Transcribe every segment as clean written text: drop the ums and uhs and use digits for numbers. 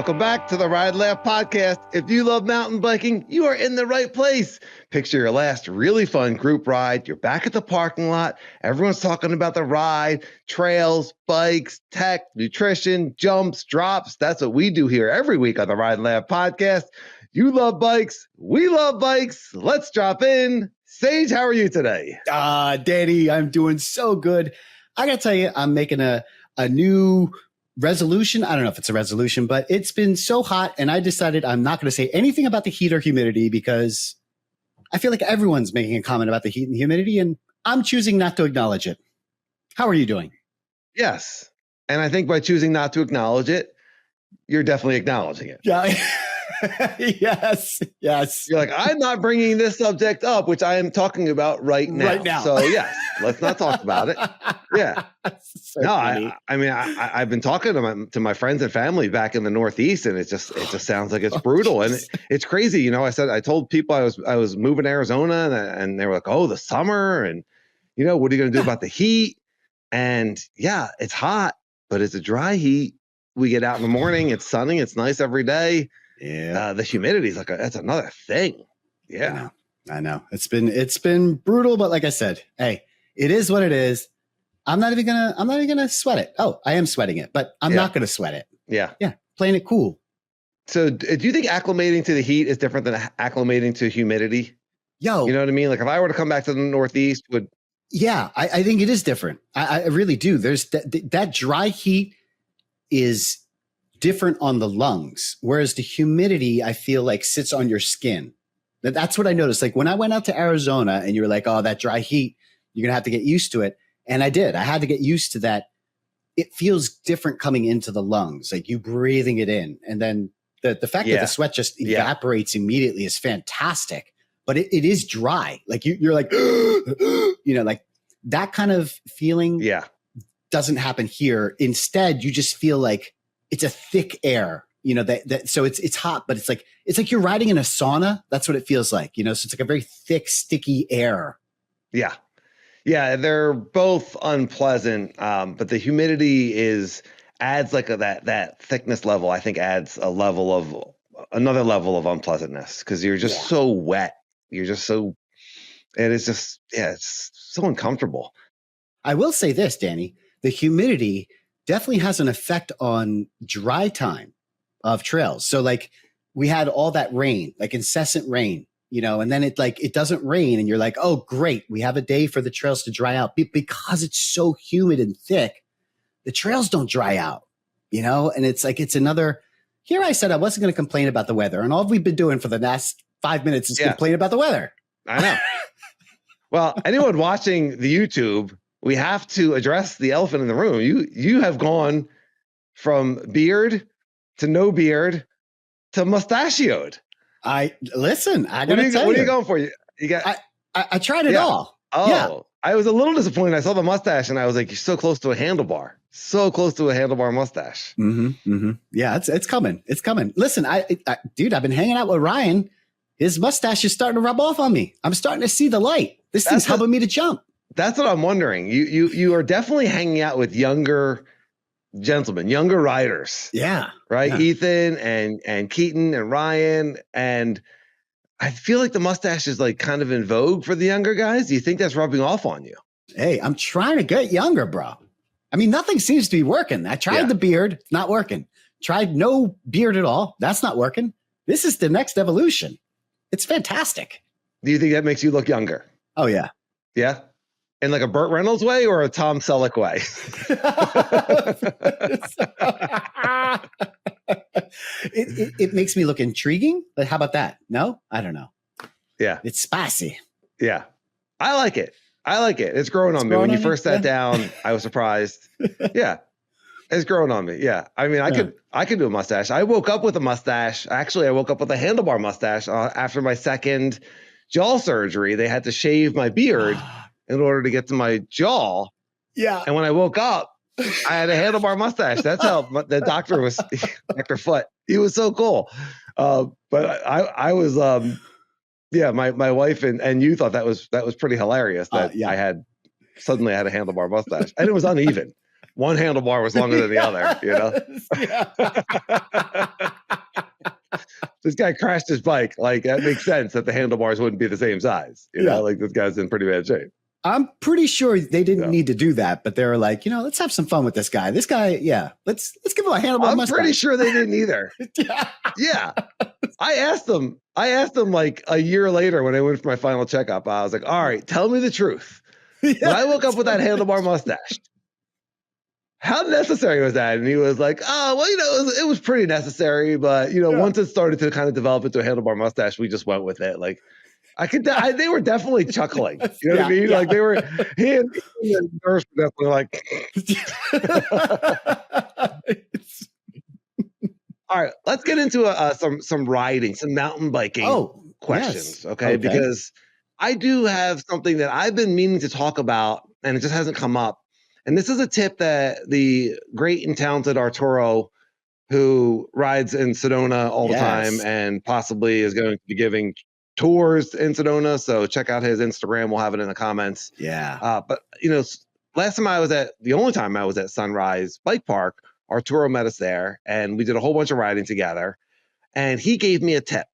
Welcome back to the Ride Laugh podcast. If you love mountain biking, you are in the right place. Picture your last really fun group ride. You're back at the parking lot. Everyone's talking about the ride, trails, bikes, tech, nutrition, jumps, drops. That's what we do here every week on the Ride Laugh podcast. You love bikes. We love bikes. Let's drop in. Sage, how are you today? Danny, I'm doing so good. I got to tell you, I'm making a new resolution. I don't know if it's a resolution, but it's been so hot and I decided I'm not going to say anything about the heat or humidity because I feel like everyone's making a comment about the heat and humidity and I'm choosing not to acknowledge it. How are you doing? Yes. And I think by choosing not to acknowledge it, you're definitely acknowledging it. Yeah. Yes. You're like, I'm not bringing this subject up, which I am talking about right now. So yes, let's not talk about it. Yeah. So no, I mean, I've been talking to my friends and family back in the Northeast, and it just sounds like it's brutal. And it's crazy. You know, I told people I was moving to Arizona and they were like, oh, the summer. And, you know, what are you going to do about the heat? And yeah, it's hot, but it's a dry heat. We get out in the morning. It's sunny. It's nice every day. Yeah. The humidity is that's another thing. Yeah. I know. It's been brutal, but like I said, hey, it is what it is. I'm not even gonna sweat it. Oh, I am sweating it, but I'm not gonna sweat it. Yeah. Yeah. Playing it cool. So do you think acclimating to the heat is different than acclimating to humidity? Yo. You know what I mean? Like if I were to come back to the Northeast I think it is different. I really do. There's that dry heat is different on the lungs, whereas the humidity, I feel like, sits on your skin. That's what I noticed. Like when I went out to Arizona and you were like, oh, that dry heat, you're going to have to get used to it. And I did. I had to get used to that. It feels different coming into the lungs, like you breathing it in. And then the fact that the sweat just evaporates immediately is fantastic. But it is dry. Like you're like, you know, like that kind of feeling doesn't happen here. Instead, you just feel like it's a thick air, you know, so it's hot, but it's like you're riding in a sauna. That's what it feels like, you know, so it's like a very thick, sticky air. Yeah. Yeah. They're both unpleasant. But the humidity adds like that thickness level, I think adds another level of unpleasantness because you're just so wet. You're just so, and it's just, it's so uncomfortable. I will say this, Danny, the humidity definitely has an effect on dry time of trails. So like we had all that rain, like incessant rain, you know, and then it doesn't rain and you're like, oh, great. We have a day for the trails to dry out because it's so humid and thick. The trails don't dry out, you know, and it's like, here I said I wasn't going to complain about the weather. And all we've been doing for the last 5 minutes is complain about the weather. I know. Well, anyone watching the YouTube, we have to address the elephant in the room. You have gone from beard to no beard to mustachioed. I gotta tell you. What are you going for? You got. I tried it all. Oh, yeah. I was a little disappointed. I saw the mustache and I was like, you're so close to a handlebar. So close to a handlebar mustache. Mm-hmm, mm-hmm. Yeah, it's coming. It's coming. Listen, dude, I've been hanging out with Ryan. His mustache is starting to rub off on me. I'm starting to see the light. This thing's helping me to jump. That's what I'm wondering. You are definitely hanging out with younger gentlemen, younger riders. Yeah. Right? Yeah. Ethan and Keaton and Ryan. And I feel like the mustache is like kind of in vogue for the younger guys. Do you think that's rubbing off on you? Hey, I'm trying to get younger, bro. I mean, nothing seems to be working. I tried the beard. It's not working. Tried no beard at all. That's not working. This is the next evolution. It's fantastic. Do you think that makes you look younger? Oh, yeah. Yeah? In like a Burt Reynolds way or a Tom Selleck way? It makes me look intriguing. But how about that? No? I don't know. Yeah. It's spicy. Yeah. I like it. It's growing on me. When you first sat down, I was surprised. Yeah. It's growing on me. Yeah. I mean, I could do a mustache. I woke up with a mustache. Actually, I woke up with a handlebar mustache after my second jaw surgery. They had to shave my beard in order to get to my jaw. Yeah. And when I woke up, I had a handlebar mustache. That's how the doctor was, Dr. Foote. He was so cool. But I was, my wife and you thought that was pretty hilarious that I had a handlebar mustache and it was uneven. one handlebar was longer than the other, you know? This guy crashed his bike. Like, that makes sense that the handlebars wouldn't be the same size. You know, like this guy's in pretty bad shape. I'm pretty sure they didn't need to do that, but they were like, you know, let's have some fun with this guy. This guy, let's give him a handlebar mustache. I'm pretty sure they didn't either. Yeah. I asked them like a year later when I went for my final checkup. I was like, all right, tell me the truth. When I woke up with that handlebar mustache, how necessary was that? And he was like, oh, well, you know, it was pretty necessary. But, you know, once it started to kind of develop into a handlebar mustache, we just went with it. Like, they were definitely chuckling. You know what I mean? Like, they were, he and the nurse were definitely like, all right, let's get into some riding, some mountain biking questions. Okay. Because I do have something that I've been meaning to talk about and it just hasn't come up. And this is a tip that the great and talented Arturo, who rides in Sedona all the time and possibly is going to be giving tours in Sedona. So check out his Instagram. We'll have it in the comments. Yeah. But, you know, the only time I was at Sunrise Bike Park, Arturo met us there and we did a whole bunch of riding together. And he gave me a tip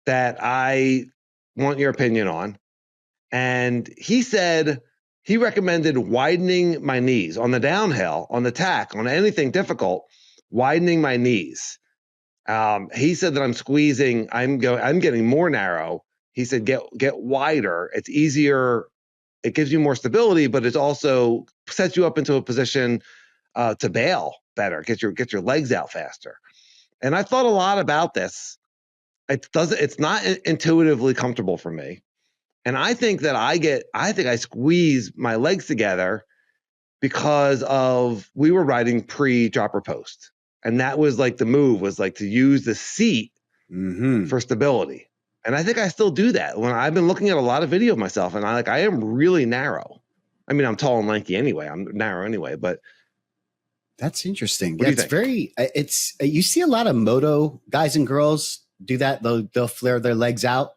that I want your opinion on. And he said, he recommended widening my knees on the downhill, on the tack, on anything difficult, widening my knees. He said that I'm getting more narrow. He said, get wider. It's easier. It gives you more stability, but it also sets you up into a position to bail better, get your legs out faster. And I thought a lot about this. It's not intuitively comfortable for me. And I think that I squeeze my legs together because we were riding pre-dropper post. And that was like the move was like to use the seat for stability. And I think I still do that when I've been looking at a lot of video of myself and I am really narrow. I mean, I'm tall and lanky anyway. I'm narrow anyway, but. That's interesting. Yeah, you see a lot of moto guys and girls do that. They'll flare their legs out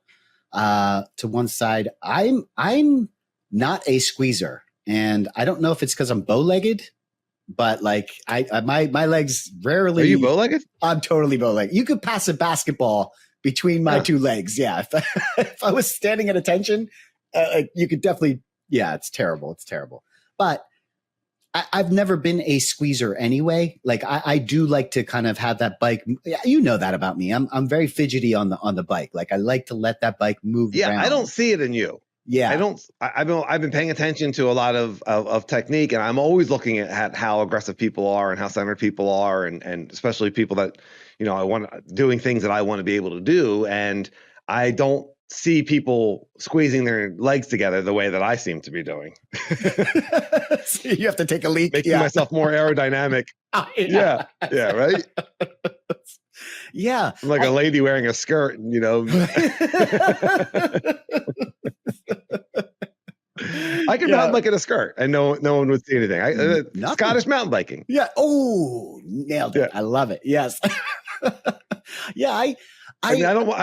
to one side. I'm not a squeezer, and I don't know if it's because I'm bow-legged, but like my legs rarely. Are you bow-legged? I'm totally bow-legged. You could pass a basketball between my two legs. Yeah, if I was standing at attention, you could definitely. Yeah, it's terrible. It's terrible, but. I've never been a squeezer anyway. Like I do like to kind of have that bike. You know that about me. I'm very fidgety on the bike. Like I like to let that bike move. Yeah, around. I don't see it in you. Yeah, I've been paying attention to a lot of technique, and I'm always looking at how aggressive people are and how centered people are, and especially people that doing thing that I want to be able to do, and I don't see people squeezing their legs together the way that I seem to be doing. So you have to take a leak. Making myself more aerodynamic. Yeah, right? Yeah. I'm like a lady wearing a skirt, you know. I can mountain bike in a skirt and no one would see anything. Scottish mountain biking. Yeah. Oh, nailed it. Yeah. I love it. Yes. Yeah, I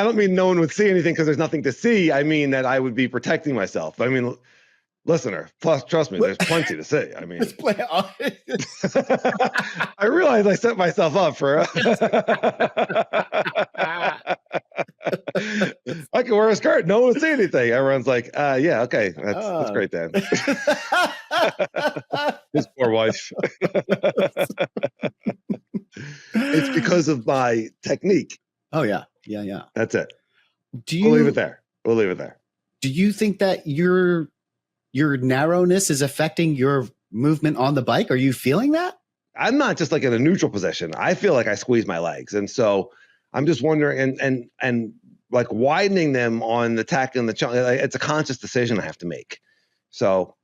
don't mean no one would see anything because there's nothing to see. I mean that I would be protecting myself. I mean, listener, plus trust me, there's plenty to see. I mean, I realize I set myself up for. I can wear a skirt, no one will see anything. Everyone's like, yeah, okay, that's great, Dan. His poor wife. It's because of my technique. Oh yeah. Yeah. That's it. We'll leave it there. Do you think that your narrowness is affecting your movement on the bike? Are you feeling that? I'm not just like in a neutral position. I feel like I squeeze my legs. And so I'm just wondering and like widening them on the tack and the chunk, it's a conscious decision I have to make. So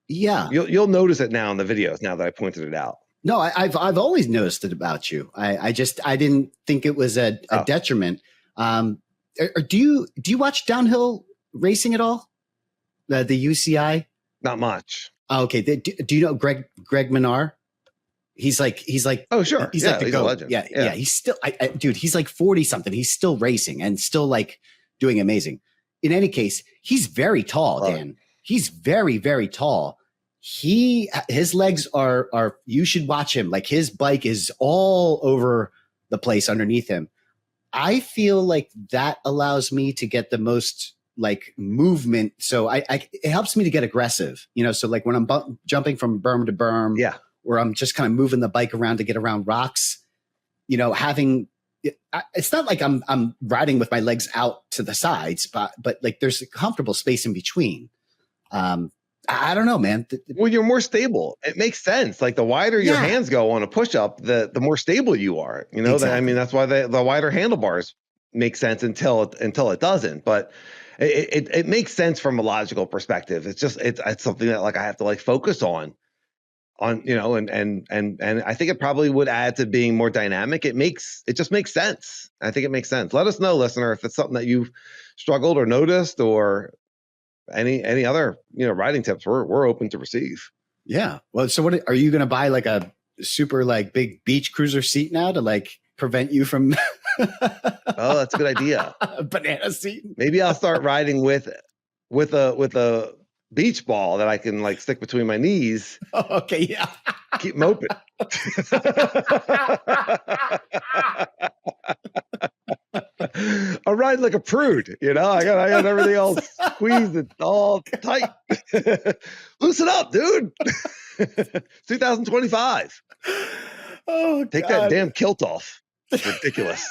you'll notice it now in the videos now that I pointed it out. No, I've always noticed it about you. I didn't think it was a detriment. Do you watch downhill racing at all? The UCI? Not much. Oh, okay. Do you know Greg Minnaar? He's like oh sure, he's like he's a legend. Yeah. He's still dude. He's like 40 something. He's still racing and still like doing amazing. In any case, he's very tall, Dan. He's very very tall. his legs are, you should watch him. Like his bike is all over the place underneath him. I feel like that allows me to get the most like movement. So it helps me to get aggressive, so like when I'm jumping from berm to berm, or I'm just kind of moving the bike around to get around rocks, it's not like I'm riding with my legs out to the sides, but like there's a comfortable space in between. I don't know, man. Well, you're more stable. It makes sense. Like the wider your hands go on a push-up, the more stable you are. Exactly. That's why the wider handlebars make sense until it doesn't. But it makes sense from a logical perspective. It's just it's something that like I have to like focus on and I think it probably would add to being more dynamic. It just makes sense. I think it makes sense. Let us know, listener, if it's something that you've struggled or noticed, or any other riding tips. We're open to receive. Yeah. Well, so what are you going to buy, like a super like big beach cruiser seat now to like prevent you from Oh, that's a good idea. A banana seat. Maybe I'll start riding with a beach ball that I can like stick between my knees. Oh, okay, yeah. Keep them open. I ride like a prude, I got everything all squeezed and all tight. Loosen up, dude. 2025. Oh, take that damn kilt off. It's ridiculous.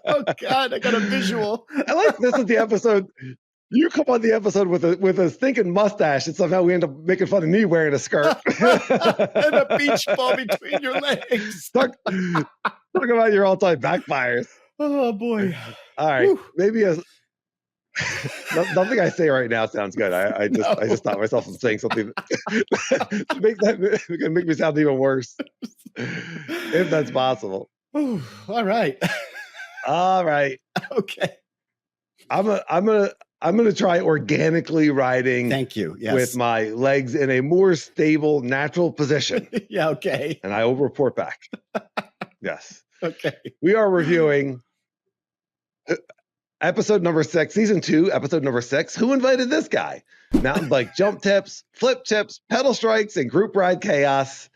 Oh God, I got a visual. I like this is the episode. You come on the episode with a stinking mustache, and somehow we end up making fun of me wearing a skirt and a beach ball between your legs. Talk about your all-time backfires. Oh boy! All right, whew. Maybe nothing I say right now sounds good. I just stopped myself from saying something to make me sound even worse, if that's possible. Ooh, all right. Okay. I'm gonna try organically riding. Thank you. Yes. With my legs in a more stable, natural position. Yeah. Okay. And I will report back. Yes. Okay. We are reviewing episode number 6, season 2, episode number 6. Who invited this guy? Mountain bike jump tips, flip tips, pedal strikes, and group ride chaos.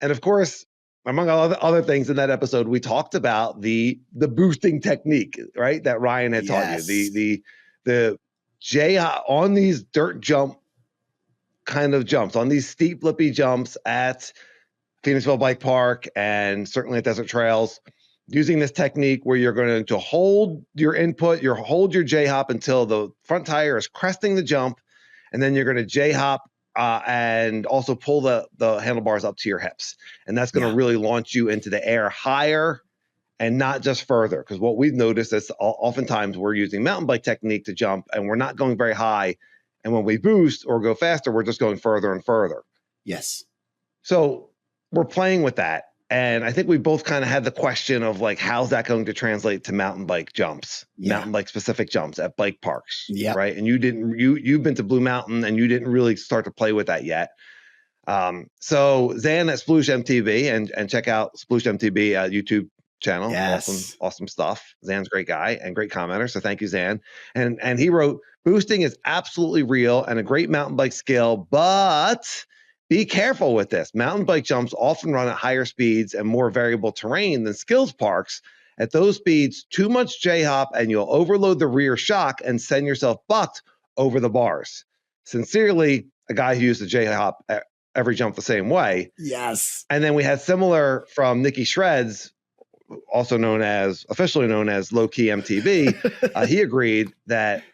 And of course, among other things in that episode, we talked about the boosting technique, right? That Ryan had taught you. The on these dirt jump kind of jumps, on these steep flippy jumps at Phoenixville Bike Park and certainly at Desert Trails, using this technique where you're going to hold your input, hold your J-hop until the front tire is cresting the jump, and then you're going to J-hop and also pull the handlebars up to your hips. And that's going to really launch you into the air higher and not just further. Because what we've noticed is oftentimes we're using mountain bike technique to jump and we're not going very high. And when we boost or go faster, we're just going further and further. Yes. So we're playing with that. And I think we both kind of had the question of like, how's that going to translate to mountain bike jumps, mountain bike specific jumps at bike parks? Yeah. Right. And you've been to Blue Mountain and you didn't really start to play with that yet. So Zan at Sploosh MTB and check out Sploosh MTB YouTube channel. Yes. Awesome stuff. Zan's a great guy and great commenter. So thank you, Zan. And he wrote, boosting is absolutely real and a great mountain bike skill, but be careful with this. Mountain bike jumps often run at higher speeds and more variable terrain than skills parks. At those speeds, too much J-hop and you'll overload the rear shock and send yourself bucked over the bars. Sincerely, a guy who used the J-hop every jump the same way. Yes. And then we had similar from Nikki Shreds, officially known as Low Key MTB. He agreed that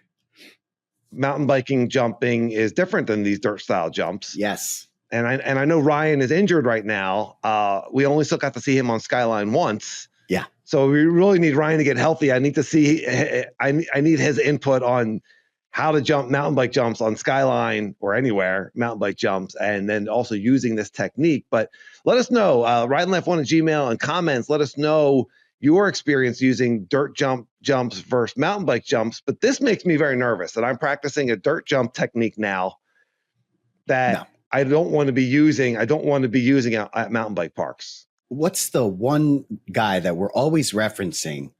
mountain biking jumping is different than these dirt style jumps. Yes. And I know Ryan is injured right now. We only still got to see him on Skyline once. Yeah. So we really need Ryan to get healthy. I need to see. I need his input on how to jump mountain bike jumps on Skyline or anywhere mountain bike jumps, and then also using this technique. But let us know. RideLife1 at Gmail and comments. Let us know your experience using dirt jumps versus mountain bike jumps. But this makes me very nervous that I'm practicing a dirt jump technique now that I don't want to be using. I don't want to be using at mountain bike parks. What's the one guy that we're always referencing,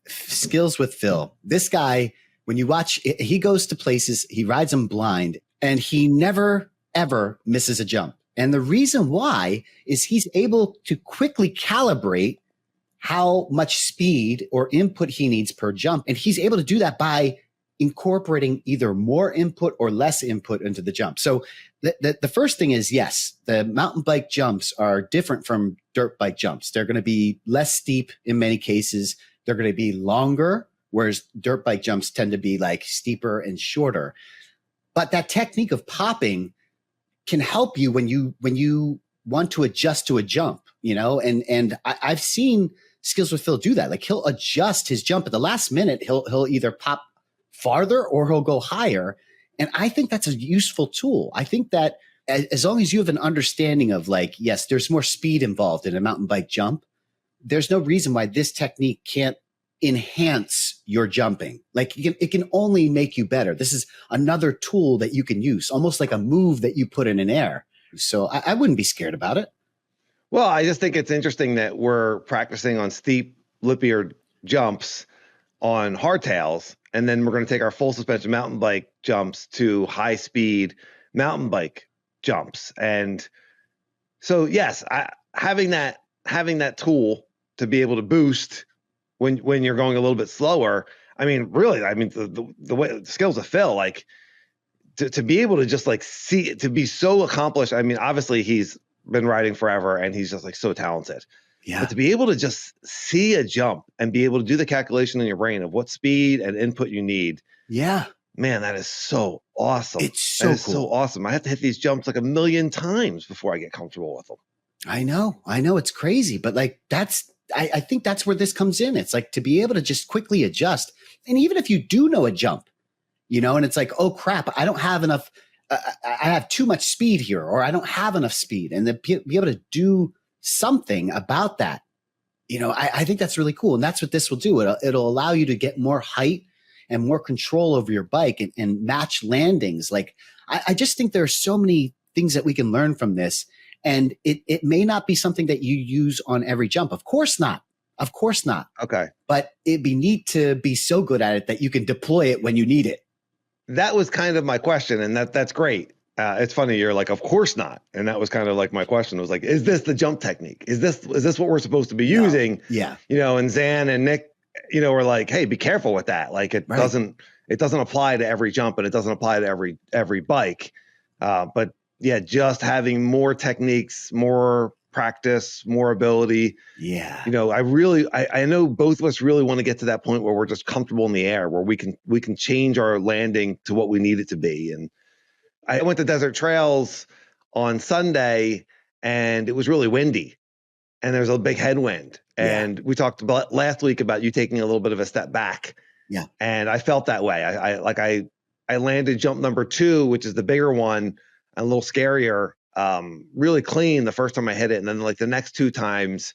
Skills with Phil? This guy, when you watch, he goes to places, he rides them blind, and he never, ever misses a jump. And the reason why is he's able to quickly calibrate how much speed or input he needs per jump. And he's able to do that by incorporating either more input or less input into the jump. So the first thing is, yes, the mountain bike jumps are different from dirt bike jumps. They're going to be less steep in many cases. They're going to be longer, whereas dirt bike jumps tend to be like steeper and shorter. But that technique of popping can help you when you want to adjust to a jump, you know, and I've seen Skills with Phil do that. Like he'll adjust his jump at the last minute. He'll either pop farther or he'll go higher. And I think that's a useful tool. I think that as long as you have an understanding of like, yes, there's more speed involved in a mountain bike jump, there's no reason why this technique can't enhance your jumping. Like it can only make you better. This is another tool that you can use, almost like a move that you put in an air. So I wouldn't be scared about it. Well, I just think it's interesting that we're practicing on steep, lippier jumps on hardtails, and then we're going to take our full suspension mountain bike jumps to high speed mountain bike jumps. And so, yes, having that tool to be able to boost when you're going a little bit slower. I mean, really, the way the Skills of Phil, like to be able to just like see it, to be so accomplished. I mean, obviously he's been riding forever and he's just like so talented. Yeah. But to be able to just see a jump and be able to do the calculation in your brain of what speed and input you need. Yeah. Man, that is so awesome. It's so cool. So awesome. I have to hit these jumps like a million times before I get comfortable with them. I know. It's crazy. But like I think that's where this comes in. It's like to be able to just quickly adjust. And even if you do know a jump, you know, and it's like, oh crap, I don't have enough. I have too much speed here, or I don't have enough speed. And then be able to do something about that. You know, I think that's really cool. And that's what this will do. It'll allow you to get more height and more control over your bike and match landings. Like, I just think there are so many things that we can learn from this. And it may not be something that you use on every jump. Of course not. Okay. But it'd be neat to be so good at it that you can deploy it when you need it. That was kind of my question. And that's great. It's funny. You're like, of course not. And that was kind of like my question. It was like, is this the jump technique? Is this what we're supposed to be using? No. Yeah. You know, and Zan and Nick, you know, were like, hey, be careful with that. Like it doesn't apply to every jump and it doesn't apply to every bike. But yeah, just having more techniques, more practice, more ability. Yeah. You know, I know both of us really want to get to that point where we're just comfortable in the air, where we can change our landing to what we need it to be. And I went to Desert Trails on Sunday and it was really windy and there was a big headwind. And we talked about last week about you taking a little bit of a step back. Yeah. And I felt that way. I landed jump number 2, which is the bigger one, a little scarier, really clean the first time I hit it. And then like the next 2 times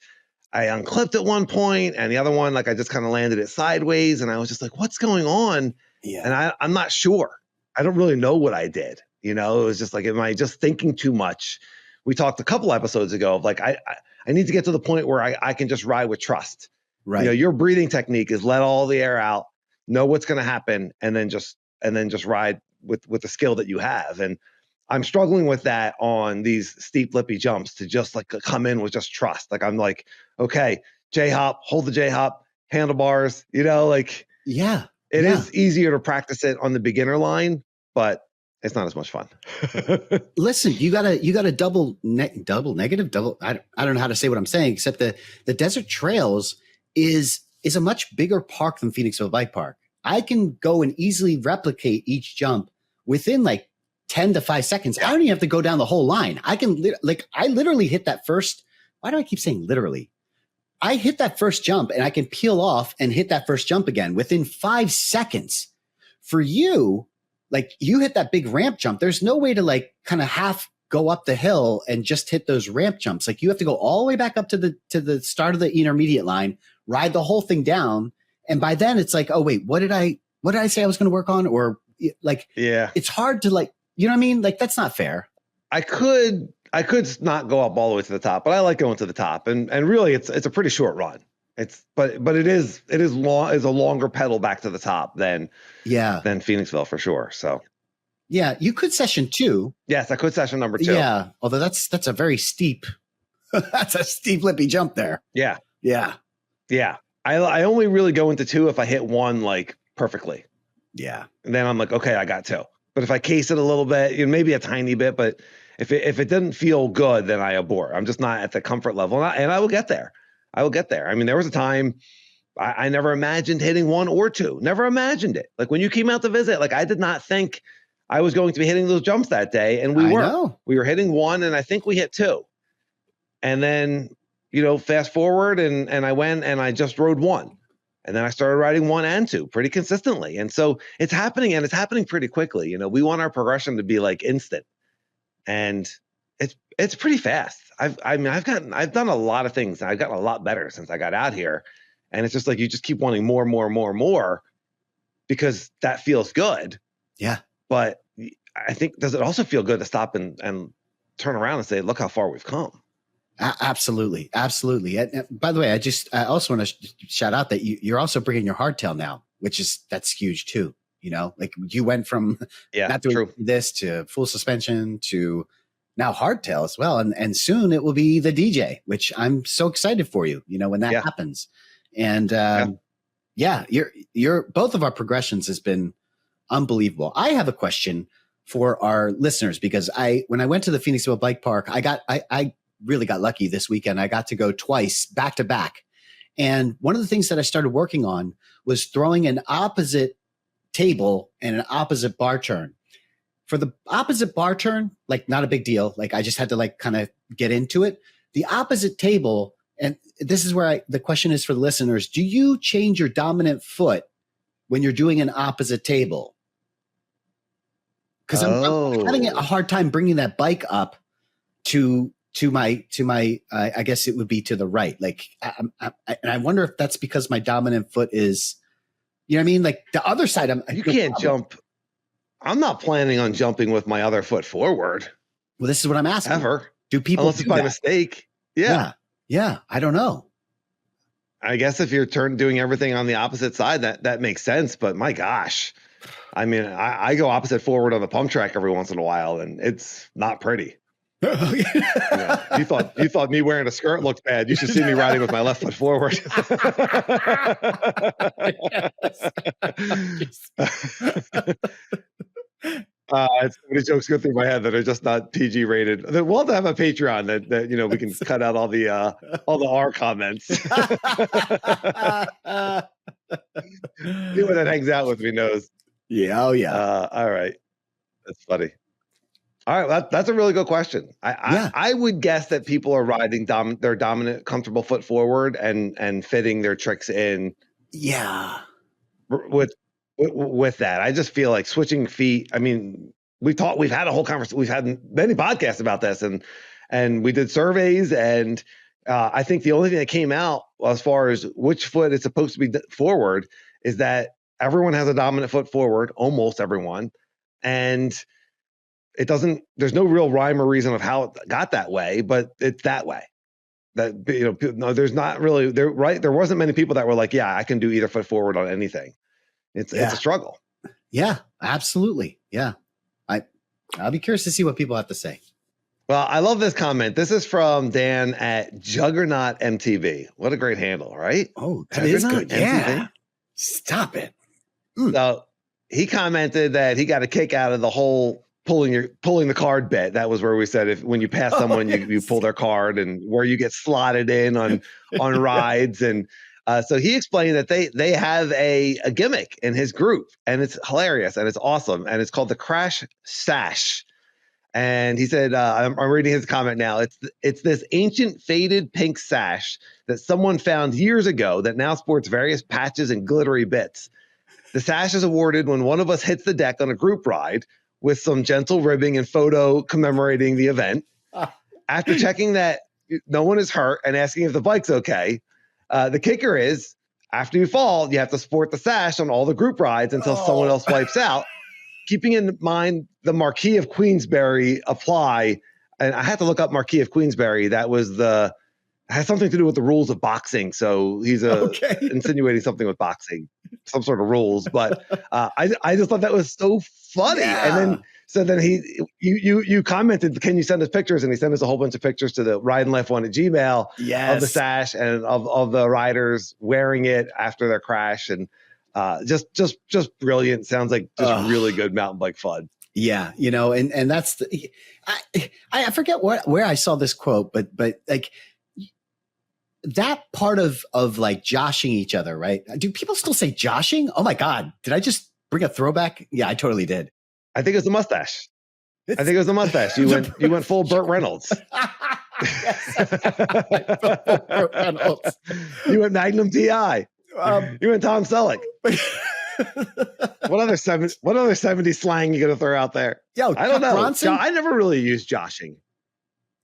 I unclipped at one point and the other one, like I just kind of landed it sideways and I was just like, what's going on? Yeah. And I'm not sure. I don't really know what I did. You know, it was just like, am I just thinking too much? We talked a couple episodes ago of like, I need to get to the point where I can just ride with trust. Right. You know, your breathing technique is let all the air out, know what's going to happen, and then just ride with the skill that you have. And I'm struggling with that on these steep lippy jumps to just like come in with just trust. Like I'm like, okay, J-hop, hold the J-hop, handlebars, you know, like, yeah, it is easier to practice it on the beginner line, but it's not as much fun. Listen, you got a double negative. I don't know how to say what I'm saying, except the Desert Trails is a much bigger park than Phoenixville Bike Park. I can go and easily replicate each jump within like 10 to 5 seconds. I don't even have to go down the whole line. I can I literally hit that first. Why do I keep saying literally? I hit that first jump and I can peel off and hit that first jump again within 5 seconds. For you, like you hit that big ramp jump. There's no way to like kind of half go up the hill and just hit those ramp jumps. Like you have to go all the way back up to the start of the intermediate line, ride the whole thing down. And by then it's like, oh wait, what did I say I was going to work on? Or like, yeah, it's hard to like, you know what I mean? Like that's not fair. I could not go up all the way to the top, but I like going to the top. And really it's a pretty short run. But it is a longer pedal back to the top than Phoenixville for sure. So Yeah, you could session 2. Yes, I could session number 2. Yeah, although that's a very steep, that's a steep lippy jump there. Yeah. Yeah. Yeah. I only really go into 2 if I hit 1 like perfectly. Yeah. And then I'm like, okay, I got 2. But if I case it a little bit, maybe a tiny bit, but if it doesn't feel good, then I abort. I'm just not at the comfort level, and I will get there. I will get there. I mean, there was a time I never imagined hitting 1 or 2. Never imagined it. Like when you came out to visit, like I did not think I was going to be hitting those jumps that day, and we were. We were hitting 1, and I think we hit 2. And then, fast forward, and I went and I just rode 1. And then I started riding 1 and 2 pretty consistently. And so it's happening, and it's happening pretty quickly. We want our progression to be like instant. And it's pretty fast. I've done a lot of things, and I've gotten a lot better since I got out here. And it's just like you just keep wanting more because that feels good. Yeah. But I think, does it also feel good to stop and turn around and say, look how far we've come? Absolutely. Absolutely. And by the way, I also want to shout out that you're also bringing your hardtail now, that's huge too. Like you went from not doing this to full suspension to now hardtail as well. And soon it will be the DJ, which I'm so excited for you, when that happens. And you're both of our progressions has been unbelievable. I have a question for our listeners, because when I went to the Phoenixville Bike Park, I really got lucky this weekend. I got to go twice back to back. And one of the things that I started working on was throwing an opposite table and an opposite bar turn. For the opposite bar turn, like not a big deal. Like I just had to like kind of get into it. The opposite table, and this is where the question is for the listeners. Do you change your dominant foot when you're doing an opposite table? Because I'm having a hard time bringing that bike up to my I guess it would be to the right. Like and I wonder if that's because my dominant foot is, you know what I mean? Like the other side, you can't jump. I'm not planning on jumping with my other foot forward. Well, this is what I'm asking. Ever. Do people Unless it's by mistake. Yeah. I don't know. I guess if you're doing everything on the opposite side, that makes sense. But my gosh, I mean, I go opposite forward on the pump track every once in a while, and it's not pretty. You thought me wearing a skirt looked bad. You should see me riding with my left foot forward. It's so many jokes go through my head that are just not PG rated. We'll have to have a Patreon that we can cut out all the R comments. Anyone that hangs out with me knows. Yeah. Oh yeah. All right. That's funny. All right, well, that's a really good question. I would guess that people are riding their dominant, comfortable foot forward and fitting their tricks in. Yeah. With that, I just feel like switching feet. I mean, we've had a whole conversation. We've had many podcasts about this, and we did surveys, and I think the only thing that came out as far as which foot is supposed to be forward is that everyone has a dominant foot forward, almost everyone, and there's no real rhyme or reason of how it got that way, but it's that way. That, there's not really there wasn't many people that were like, yeah, I can do either foot forward on anything. It's a struggle. Yeah, absolutely. Yeah. I'll be curious to see what people have to say. Well, I love this comment. This is from Dan at Juggernaut MTB. What a great handle, right? Oh, that is good. MTB? Yeah. Stop it. So he commented that he got a kick out of the whole pulling the card bit. That was where we said when you pass someone, you pull their card, and where you get slotted in on rides. And so he explained that they have a gimmick in his group, and it's hilarious and it's awesome, and it's called the Crash Sash. And he said, I'm reading his comment now. It's this ancient faded pink sash that someone found years ago that now sports various patches and glittery bits. The sash is awarded when one of us hits the deck on a group ride, with some gentle ribbing and photo commemorating the event. After checking that no one is hurt and asking if the bike's okay, the kicker is, after you fall, you have to sport the sash on all the group rides until someone else wipes out, keeping in mind the Marquis of Queensberry apply. And I had to look up Marquis of Queensberry. That was has something to do with the rules of boxing. So he's insinuating something with boxing, some sort of rules. But I just thought that was so funny. Yeah. And then So then you commented, can you send us pictures? And he sent us a whole bunch of pictures to the Ride and Life one at Gmail of the Sash and of the riders wearing it after their crash. And just brilliant. Sounds like just really good mountain bike fun. Yeah. You know, and that's I forget where I saw this quote, but like that part of like joshing each other, right? Do people still say joshing? Oh my God. Did I just bring a throwback? Yeah, I totally did. I think it was the mustache. You went full Burt Reynolds. You went Magnum TI. You went Tom Selleck. What other 70s slang you gonna throw out there? Yo, I don't know. Bronson? I never really used joshing.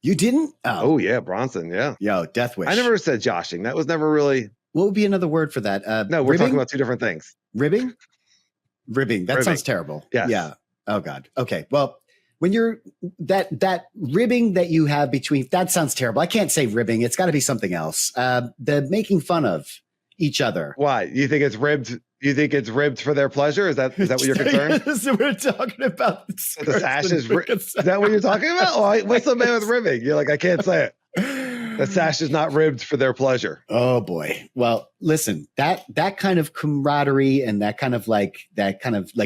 You didn't? Oh yeah, Bronson. Yeah. Yo, Death Wish. I never said joshing. That was never really. What would be another word for that? No, we're talking about two different things. Ribbing. That sounds terrible. Yes. Yeah. Oh God. Okay. Well, when you're that ribbing that you have between, that sounds terrible. I can't say ribbing. It's got to be something else. The making fun of each other. Why? You think it's ribbed? You think it's ribbed for their pleasure? Is that what you're concerned? So we're talking about the Sash is that what you're talking about? Oh, what's the man with ribbing? You're like, I can't say it. The Sash is not ribbed for their pleasure. Oh boy. Well, listen, that kind of camaraderie and that kind of like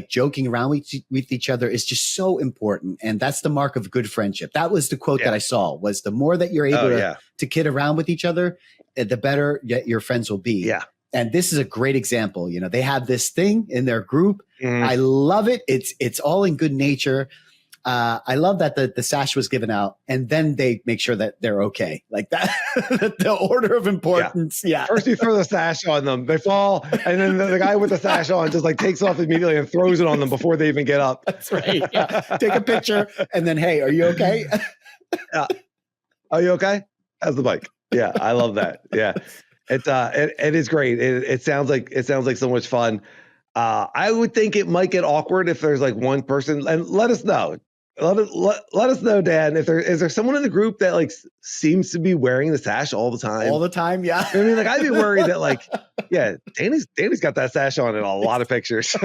joking around with each other is just so important. And that's the mark of good friendship. That was the quote that I saw, was the more that you're able to kid around with each other, the better your friends will be. Yeah. And this is a great example. You know, they have this thing in their group. I love it. It's all in good nature. I love that the Sash was given out, and then they make sure that they're okay. Like that, the order of importance. Yeah. First you throw the Sash on them, they fall, and then the guy with the Sash on just like takes off immediately and throws it on them before they even get up. That's right. Yeah. Take a picture, and then, hey, are you okay? Yeah. Are you okay? How's the bike? Yeah, I love that. Yeah. It is great. It sounds like so much fun. I would think it might get awkward if there's like one person, and let us know. Let us know, Dan, if is there someone in the group that like seems to be wearing the Sash all the time? All the time, yeah. I mean, like I'd be worried that like, yeah, Danny's got that Sash on in a lot of pictures.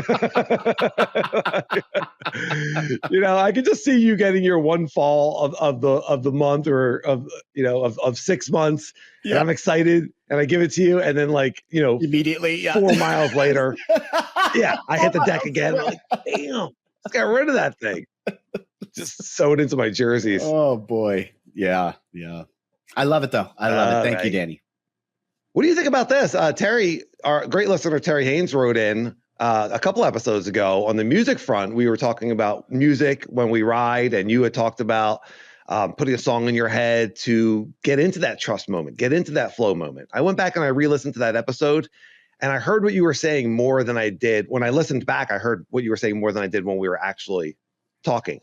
You know, I could just see you getting your one fall of the month or of 6 months. Yeah. And I'm excited and I give it to you, and then like, immediately 4 miles later, I hit the deck again. I'm like, damn, let's get rid of that thing. Just sewed into my jerseys. Oh boy. Yeah. I love it though. I love it. Thank you, Danny. What do you think about this? Terry, our great listener, Terry Haynes, wrote in a couple episodes ago on the music front. We were talking about music when we ride, and you had talked about putting a song in your head to get into that trust moment, get into that flow moment. I went back and I re-listened to that episode, and I heard what you were saying more than I did. When I listened back, I heard what you were saying more than I did when we were actually talking.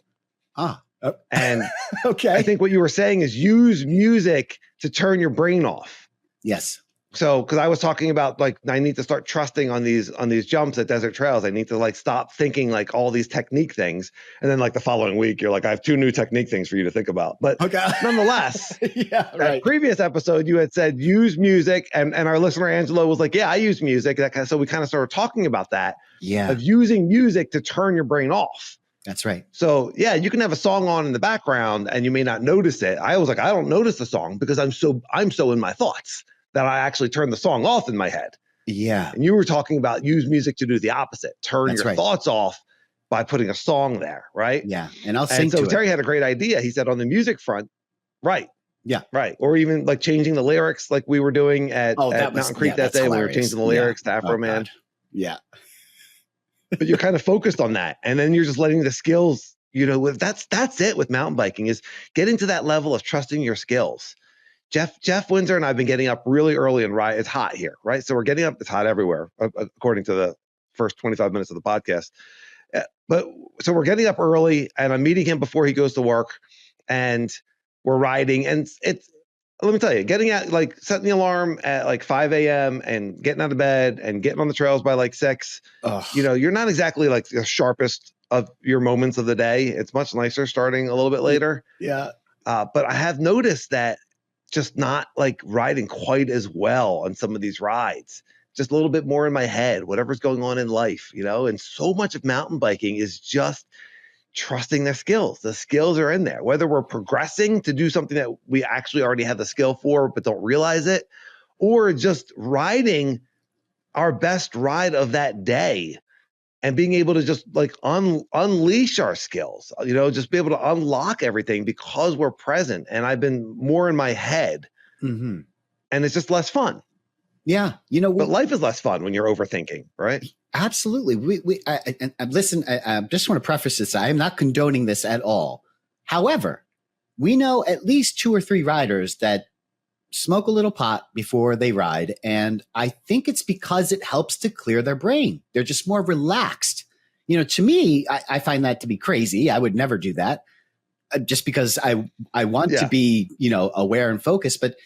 And okay. I think what you were saying is use music to turn your brain off. Yes. So, because I was talking about like, I need to start trusting on these jumps at desert trails. I need to like stop thinking like all these technique things. And then like the following week, you're like, I have 2 new technique things for you to think about. But nonetheless, that previous episode, you had said use music, and our listener Angelo was like, yeah, I use music. So we kind of started talking about that. Yeah. Of using music to turn your brain off. That's right. So yeah, you can have a song on in the background and you may not notice it. I was like, I don't notice the song because I'm so in my thoughts that I actually turn the song off in my head. Yeah. And you were talking about use music to do the opposite. Turn your thoughts off by putting a song there, right? Yeah. And I'll sing to it. Terry had a great idea. He said on the music front, right. Yeah. Right. Or even like changing the lyrics like we were doing at Mountain Creek that day. Hilarious. We were changing the lyrics to Afro Man. God. Yeah. But you're kind of focused on that. And then you're just letting the skills, that's it with mountain biking, is getting to that level of trusting your skills. Jeff Windsor and I have been getting up really early and ride. It's hot here, right? So we're getting up. It's hot everywhere, according to the first 25 minutes of the podcast. But so we're getting up early, and I'm meeting him before he goes to work, and we're riding. And let me tell you, getting out, like setting the alarm at like 5 a.m. and getting out of bed and getting on the trails by like 6, you're not exactly like the sharpest of your moments of the day. It's much nicer starting a little bit later. Yeah. But I have noticed that just not like riding quite as well on some of these rides, just a little bit more in my head, whatever's going on in life, and so much of mountain biking is just trusting their skills. The skills are in there, whether we're progressing to do something that we actually already have the skill for, but don't realize it, or just riding our best ride of that day and being able to just like unleash our skills, just be able to unlock everything because we're present. And I've been more in my head, and it's just less fun. Yeah. But life is less fun when you're overthinking, right? Absolutely. Listen, I just want to preface this. I am not condoning this at all. However, we know at least 2 or 3 riders that smoke a little pot before they ride. And I think it's because it helps to clear their brain. They're just more relaxed. To me, I find that to be crazy. I would never do that just because I want to be, aware and focused. But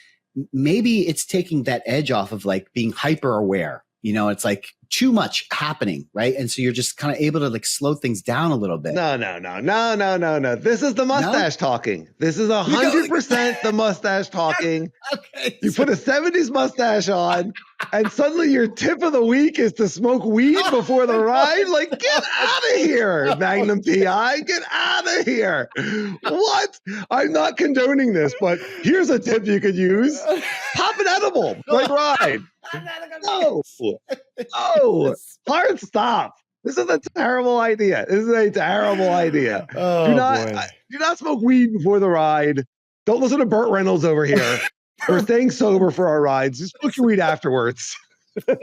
maybe it's taking that edge off of like being hyper aware. It's like too much happening, right? And so you're just kind of able to like slow things down a little bit. No. This is the mustache talking. This is 100% the mustache talking. Okay. You put a 70s mustache on, and suddenly your tip of the week is to smoke weed before the ride? Like, get out of here, Magnum PI. Get out of here. What? I'm not condoning this, but here's a tip you could use. Pop an edible. Like, ride. No. Hard stop. This is a terrible idea. Do not smoke weed before the ride. Don't listen to Burt Reynolds over here. We're staying sober for our rides. Just smoke your weed afterwards. I'm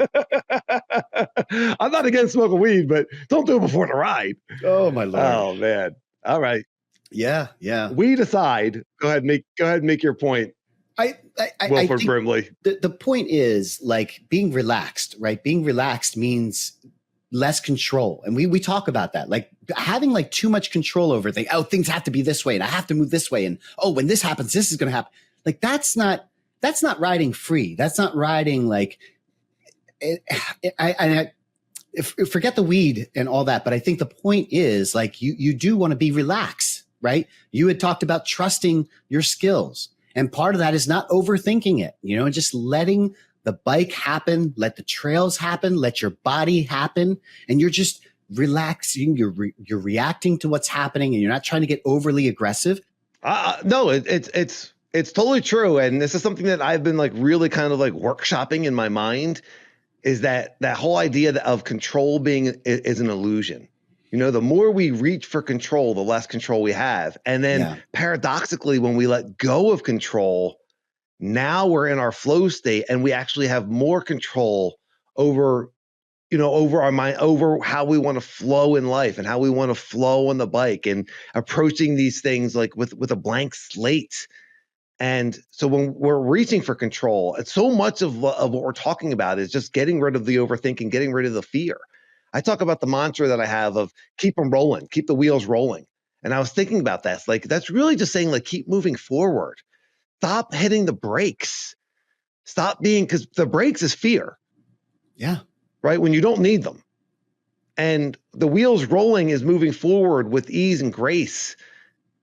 not against smoking weed, but don't do it before the ride. Oh my Lord. Oh man. All right. Yeah. Weed aside, go ahead and make your point. Wilford Brimley. The point is like being relaxed, right? Being relaxed means less control. And we talk about that, like having like too much control over things. Oh, things have to be this way and I have to move this way. And when this happens, this is going to happen. Like that's not riding free. That's not riding like forget the weed and all that. But I think the point is like you do want to be relaxed, right? You had talked about trusting your skills. And part of that is not overthinking it, just letting the bike happen, let the trails happen, let your body happen. And you're just relaxing. You're reacting to what's happening and you're not trying to get overly aggressive. No, it's totally true. And this is something that I've been like really kind of like workshopping in my mind, is that whole idea of control is an illusion. The more we reach for control, the less control we have. And then paradoxically, when we let go of control, now we're in our flow state and we actually have more control over our mind, over how we want to flow in life and how we want to flow on the bike and approaching these things like with a blank slate. And so when we're reaching for control, it's so much of what we're talking about is just getting rid of the overthinking, getting rid of the fear. I talk about the mantra that I have of keep them rolling, keep the wheels rolling. And I was thinking about that. Like, that's really just saying like, keep moving forward. Stop hitting the brakes. Because the brakes is fear. Yeah. Right? When you don't need them. And the wheels rolling is moving forward with ease and grace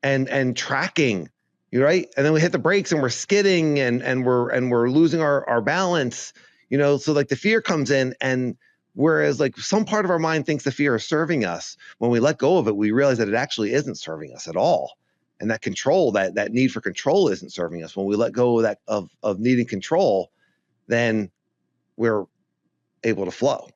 and tracking, right? And then we hit the brakes and we're skidding and we're losing our balance, so like the fear comes in, and whereas like some part of our mind thinks the fear is serving us, when we let go of it, we realize that it actually isn't serving us at all. And that control, that need for control isn't serving us. When we let go of that of needing control, then we're able to flow.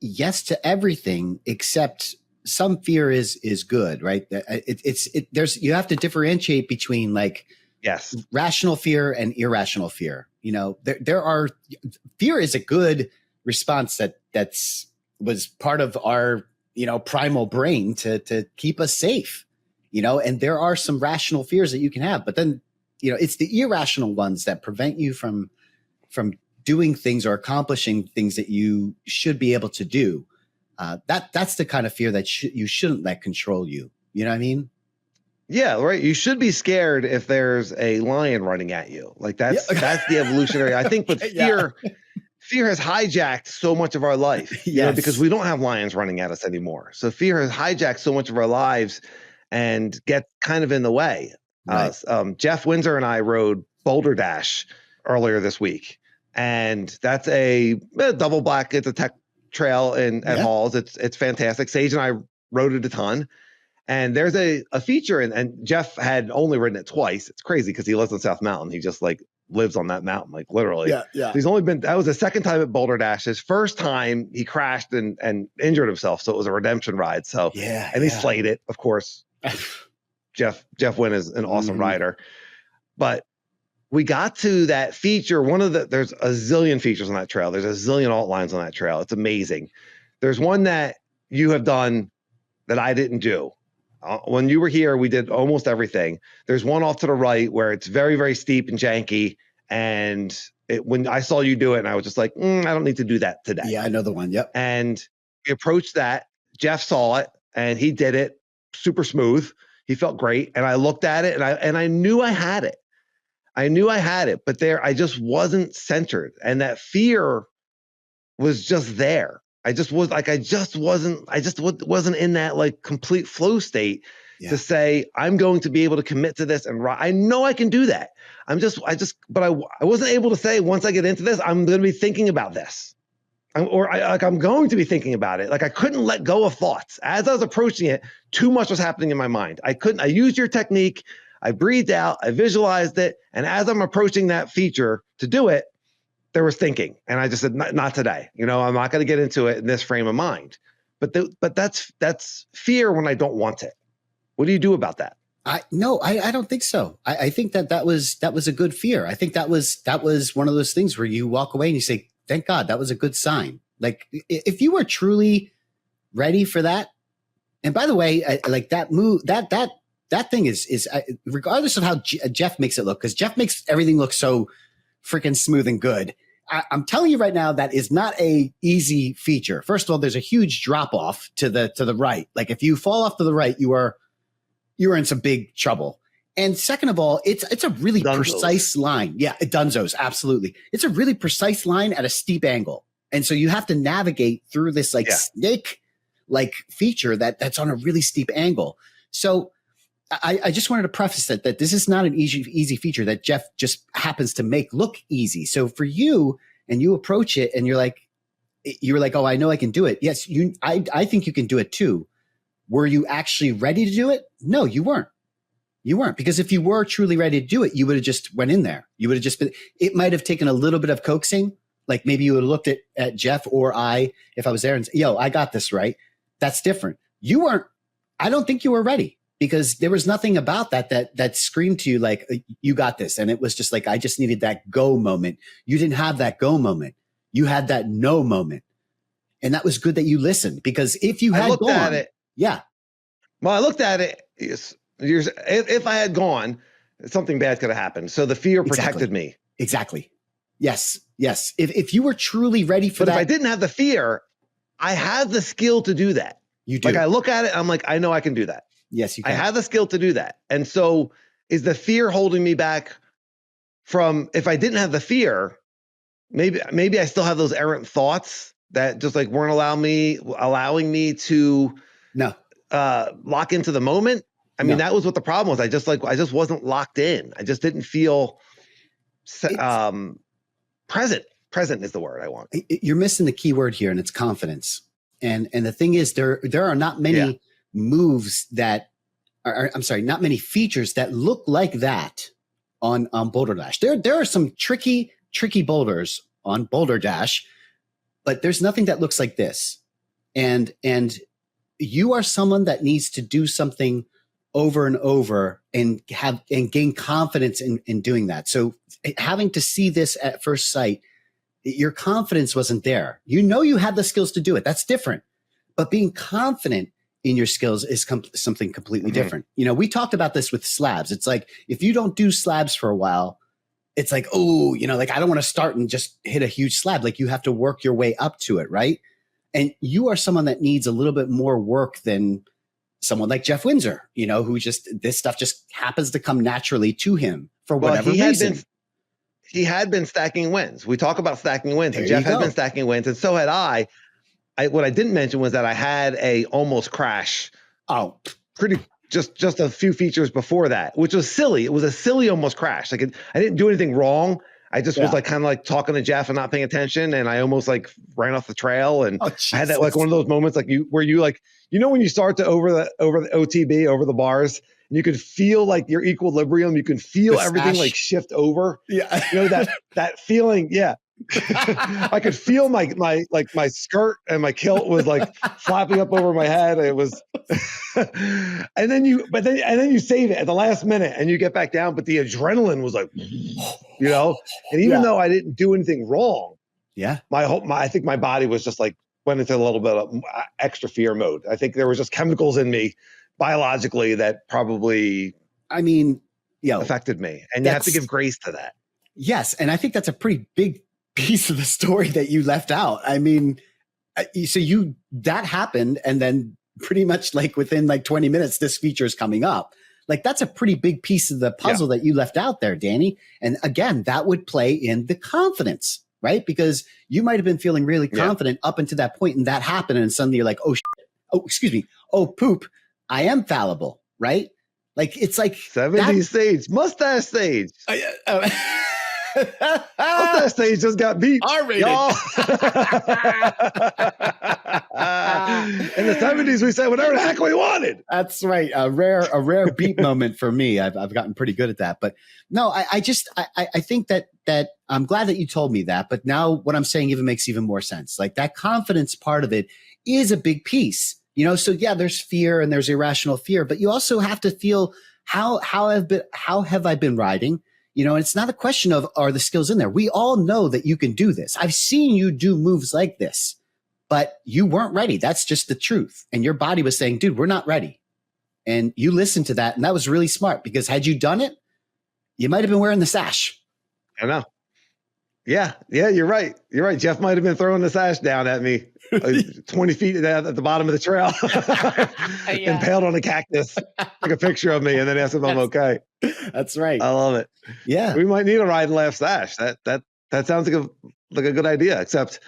Yes to everything except some fear is good, right? You have to differentiate between like rational fear and irrational fear. Fear is a good response that was part of our primal brain to keep us safe. And there are some rational fears that you can have, but then, it's the irrational ones that prevent you from doing things or accomplishing things that you should be able to do. That's the kind of fear that you shouldn't let control you. You know what I mean? Yeah, right. You should be scared if there's a lion running at you. Like that's the evolutionary. I think, but fear has hijacked so much of our life, because we don't have lions running at us anymore. So fear has hijacked so much of our lives and get kind of in the way. Right. Jeff Windsor and I rode Boulder Dash earlier this week, and that's a double black. It's a tech trail at Halls. It's fantastic. Sage and I rode it a ton. And there's a feature, and Jeff had only ridden it twice. It's crazy because he lives on South Mountain. He just like lives on that mountain, like literally. Yeah. So he's only been, that was the second time at Boulder Dash. His first time he crashed and injured himself. So it was a redemption ride. So, and he slayed it, of course. Jeff Wynn is an awesome rider. But we got to that feature. There's a zillion features on that trail. There's a zillion alt lines on that trail. It's amazing. There's one that you have done that I didn't do. When you were here, we did almost everything. There's one off to the right where it's very, very steep and janky. And when I saw you do it, and I was just like, I don't need to do that today. Yeah, I know the one. Yep. And we approached that. Jeff saw it and he did it super smooth. He felt great. And I looked at it and I knew I had it. But I just wasn't centered. And that fear was just there. I just wasn't in that like complete flow state to say, I'm going to be able to commit to this. And I know I can do that. But I wasn't able to say, once I get into this, I'm going to be thinking about this. I'm going to be thinking about it. Like I couldn't let go of thoughts. As I was approaching it, too much was happening in my mind. I used your technique. I breathed out, I visualized it. And as I'm approaching that feature to do it, there was thinking. And I just said, not today. I'm not going to get into it in this frame of mind. But that's fear when I don't want it. What do you do about that? I don't think so. I think that was a good fear. I think that was one of those things where you walk away and you say, thank God, that was a good sign. Like if you were truly ready for that. And by the way, like that move, that thing is regardless of how Jeff makes it look, because Jeff makes everything look so freaking smooth and good. I'm telling you right now, that is not a easy feature. First of all, there's a huge drop off to the right. Like if you fall off to the right, you are in some big trouble. And second of all, it's a really precise line. Yeah, Dunzos, absolutely. It's a really precise line at a steep angle. And so you have to navigate through this snake like feature that's on a really steep angle. So I just wanted to preface that this is not an easy feature that Jeff just happens to make look easy. So for you, and you approach it and you're like, oh, I know I can do it. Yes, I think you can do it too. Were you actually ready to do it? No, you weren't. Because if you were truly ready to do it, you would have just went in there. You would have just been, it might have taken a little bit of coaxing. Like maybe you would have looked at Jeff or if I was there and said, yo, I got this right. That's different. You weren't, I don't think you were ready. Because there was nothing about that screamed to you like, you got this. And it was just like, I just needed that go moment. You didn't have that go moment. You had that no moment. And that was good that you listened, because if you had gone, at it. Yeah. Well, I looked at it. If I had gone, something bad could have happened. So the fear protected me. Exactly. Yes. If you were truly ready for that. But if I didn't have the fear, I have the skill to do that. You do. Like I look at it, I'm like, I know I can do that. Yes, you can. I have the skill to do that. And so is the fear holding me back from, if I didn't have the fear, maybe I still have those errant thoughts that just like weren't allowing me to lock into the moment. I mean, that was what the problem was. I just wasn't locked in. I just didn't feel present. Present is the word I want. You're missing the key word here, and it's confidence. And the thing is, there are not many moves that are, I'm sorry, not many features that look like that on Boulder Dash. There are some tricky boulders on Boulder Dash, but there's nothing that looks like this. And you are someone that needs to do something over and over and gain confidence in doing that. So having to see this at first sight, your confidence wasn't there. You had the skills to do it. That's different. But being confident in your skills is something completely different. We talked about this with slabs. It's like, if you don't do slabs for a while, it's like, oh, like I don't want to start and just hit a huge slab. Like you have to work your way up to it. Right. And you are someone that needs a little bit more work than someone like Jeff Windsor, who this stuff just happens to come naturally to him for whatever reason. He had been stacking wins. We talk about stacking wins, and Jeff had been stacking wins, and so had I. What I didn't mention was that I had a almost crash. Oh, pretty just a few features before that, which was silly. It was a silly almost crash. Like I didn't do anything wrong. I just was like kind of like talking to Jeff and not paying attention, and I almost like ran off the trail. And I had that like one of those moments like where you like, when you start to over the OTB, over the bars, and you can feel like your equilibrium, you can feel everything like shift over. Yeah. That feeling. Yeah. I could feel my skirt and my kilt was like flapping up over my head. It was, and then you save it at the last minute and you get back down, but the adrenaline was like, and even though I didn't do anything wrong, I think my body was just like went into a little bit of extra fear mode. I think there was just chemicals in me biologically that probably, affected me, and you have to give grace to that. Yes, and I think that's a pretty big piece of the story that you left out. I mean, so that happened, and then pretty much like within like 20 minutes, this feature is coming up. Like that's a pretty big piece of the puzzle that you left out there, Danny. And again, that would play in the confidence, right? Because you might have been feeling really confident up until that point, and that happened, and suddenly you're like, oh shit, oh excuse me, oh poop, I am fallible, right? Like it's like 70 stage, mustache stage. Mustache stage just got beat. R-rated. In the 70s, we said whatever the heck we wanted. That's right. A rare beat moment for me. I've gotten pretty good at that. But no, I think that I'm glad that you told me that. But now what I'm saying makes even more sense. Like that confidence part of it is a big piece. So yeah, there's fear and there's irrational fear, but you also have to feel how have I been riding? And it's not a question of are the skills in there. We all know that you can do this. I've seen you do moves like this, but you weren't ready. That's just the truth. And your body was saying, dude, we're not ready. And you listened to that. And that was really smart, because had you done it, you might have been wearing the sash. I know. Yeah, you're right. You're right. Jeff might have been throwing the sash down at me 20 feet at the bottom of the trail, impaled on a cactus, take a picture of me, and then ask if I'm okay. That's right. I love it. Yeah, we might need a ride and laugh sash. That sounds like a good idea. Except,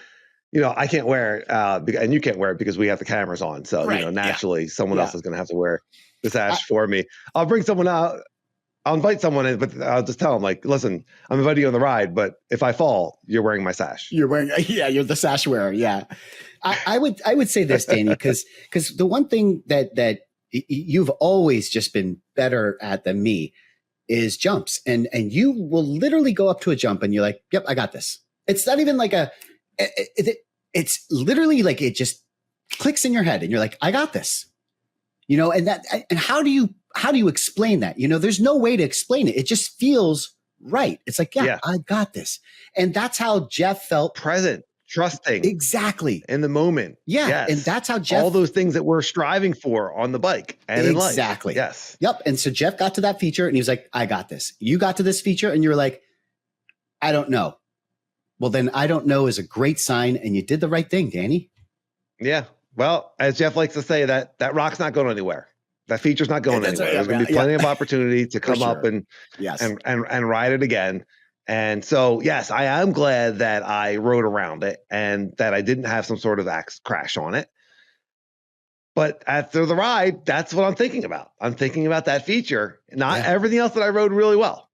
I can't wear it, and you can't wear it because we have the cameras on. So naturally, someone else is going to have to wear the sash for me. I'll bring someone out. I'll invite someone in, but I'll just tell them, like, listen, I'm inviting you on the ride, but if I fall, you're wearing my sash. You're the sash wearer. Yeah. I would say this, Danny, because the one thing that you've always just been better at than me is jumps. And you will literally go up to a jump and you're like, yep, I got this. It's not even like it's literally like it just clicks in your head and you're like, I got this, and how do you explain that? There's no way to explain it. It just feels right. It's like, I got this. And that's how Jeff felt. Present, trusting. Exactly. In the moment. Yeah. Yes. And that's how Jeff. All those things that we're striving for on the bike and in life. Exactly. Yes. Yep. And so Jeff got to that feature and he was like, I got this. You got to this feature and you were like, I don't know. Well, then I don't know is a great sign. And you did the right thing, Danny. Yeah. Well, as Jeff likes to say, that rock's not going anywhere. That feature's not going anywhere. There's going to be plenty of opportunity to come up and ride it again. And so, yes, I am glad that I rode around it and that I didn't have some sort of crash on it. But after the ride, that's what I'm thinking about. I'm thinking about that feature, not everything else that I rode really well.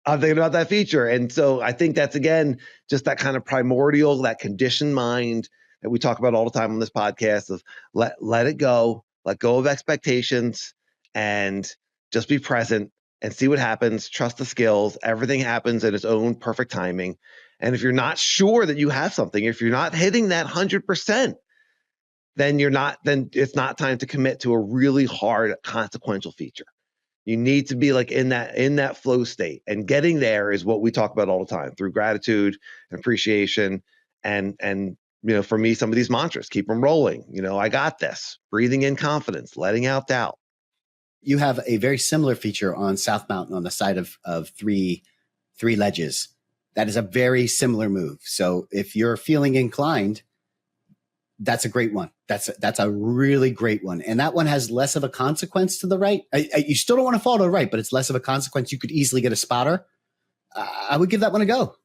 I'm thinking about that feature. And so I think that's, again, just that kind of primordial, that conditioned mind that we talk about all the time on this podcast of let it go. Let go of expectations and just be present and see what happens. Trust the skills. Everything happens in its own perfect timing. And if you're not sure that you have something, if you're not hitting that 100%, then it's not time to commit to a really hard consequential feature. You need to be like in that flow state, and getting there is what we talk about all the time through gratitude and appreciation and for me, some of these mantras, keep them rolling. I got this. Breathing in confidence, letting out doubt. You have a very similar feature on South Mountain on the side of three ledges. That is a very similar move. So if you're feeling inclined, that's a great one. That's a really great one. And that one has less of a consequence to the right. You still don't want to fall to the right, but it's less of a consequence. You could easily get a spotter. I would give that one a go.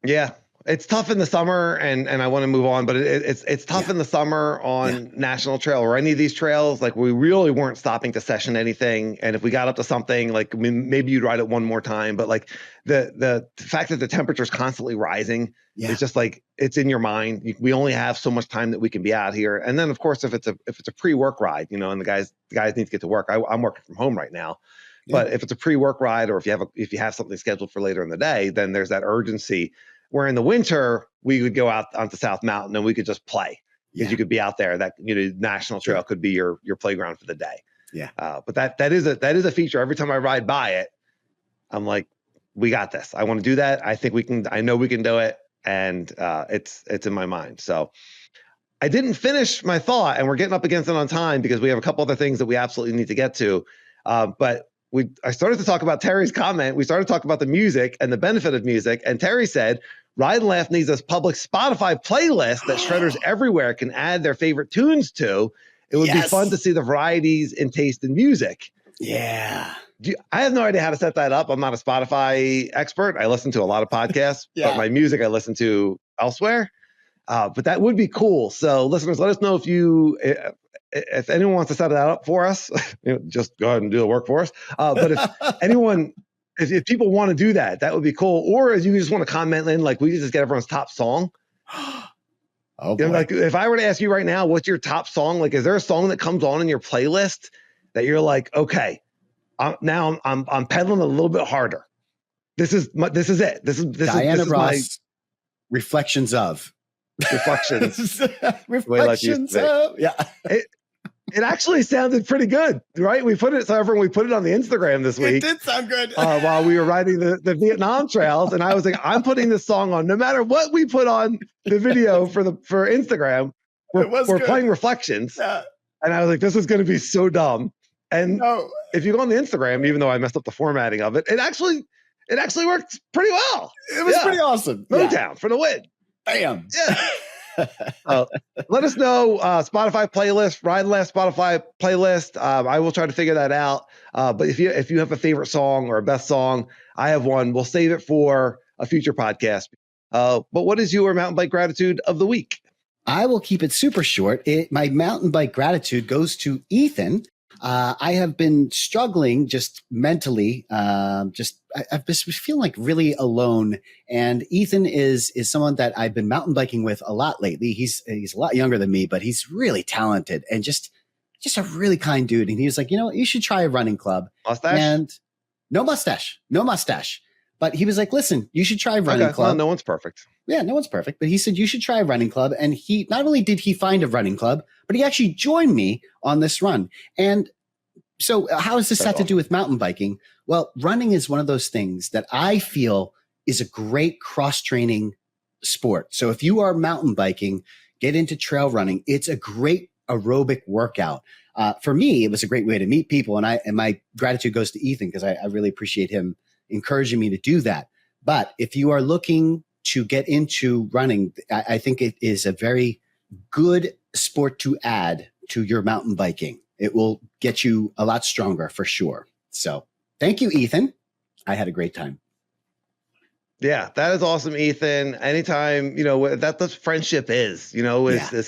Yeah. It's tough in the summer, and I want to move on, but it's tough in the summer on National Trail or any of these trails. Like, we really weren't stopping to session anything, and if we got up to something, like, maybe you'd ride it one more time. But like the fact that the temperature is constantly rising, it's just like it's in your mind. We only have so much time that we can be out here, and then of course if it's a pre-work ride, you know, and the guys need to get to work. I'm working from home right now. But if it's a pre-work ride, or if you have something scheduled for later in the day, then there's that urgency. Where in the winter, we would go out onto South Mountain and we could just play, because you could be out there. That, you know, National Trail could be your playground for the day. Yeah. But that is a feature. Every time I ride by it, I'm like, we got this. I want to do that. I think we can. I know we can do it, and it's in my mind. So I didn't finish my thought, and we're getting up against it on time because we have a couple other things that we absolutely need to get to. But I started to talk about Terry's comment. We started to talk about the music and the benefit of music. And Terry said, Ride and Laugh needs a public Spotify playlist that shredders everywhere can add their favorite tunes to. It would be fun to see the varieties in taste in music. Yeah. I have no idea how to set that up. I'm not a Spotify expert. I listen to a lot of podcasts, but my music I listen to elsewhere. But that would be cool. So listeners, let us know if anyone wants to set that up for us, you know, just go ahead and do the work for us. But if anyone, if people want to do that, that would be cool. Or if you just want to comment in, like, we could just get everyone's top song. You know, like, if I were to ask you right now, what's your top song? Like, is there a song that comes on in your playlist that you're like, okay, now I'm pedaling a little bit harder. This is it. This is Diana Ross. Reflections of. Reflections. Reflections of. Yeah. It actually sounded pretty good, right? We put it on the Instagram this week. It did sound good. While we were riding the Vietnam trails, and I was like, I'm putting this song on no matter what we put on the video for Instagram. We're playing Reflections, and I was like, this is going to be so dumb. And if you go on the Instagram, even though I messed up the formatting of it, it actually worked pretty well. It was pretty awesome. Motown for the win. Bam. Yeah. Let us know, Spotify playlist, Ride and Laugh Spotify playlist. I will try to figure that out. But if you have a favorite song or a best song, I have one. We'll save it for a future podcast. But what is your mountain bike gratitude of the week? I will keep it super short. My mountain bike gratitude goes to Ethan. I have been struggling just mentally. I've just feeling like really alone. And Ethan is someone that I've been mountain biking with a lot lately. He's a lot younger than me, but he's really talented and just a really kind dude. And he was like, you know, you should try a running club. Mustache? And no mustache. But he was like, listen, you should try a running club. Well, no one's perfect. Yeah, no one's perfect. But he said, you should try a running club. And he not only did he find a running club, but he actually joined me on this run. And so how does this have to do with mountain biking? Well, running is one of those things that I feel is a great cross-training sport. So if you are mountain biking, get into trail running. It's a great aerobic workout. For me, it was a great way to meet people. And my gratitude goes to Ethan because I really appreciate him encouraging me to do that. But if you are looking to get into running, I think it is a very good sport to add to your mountain biking. It will get you a lot stronger for sure. So thank you, Ethan. I had a great time. Yeah, that is awesome, Ethan. Anytime, you know, that's friendship is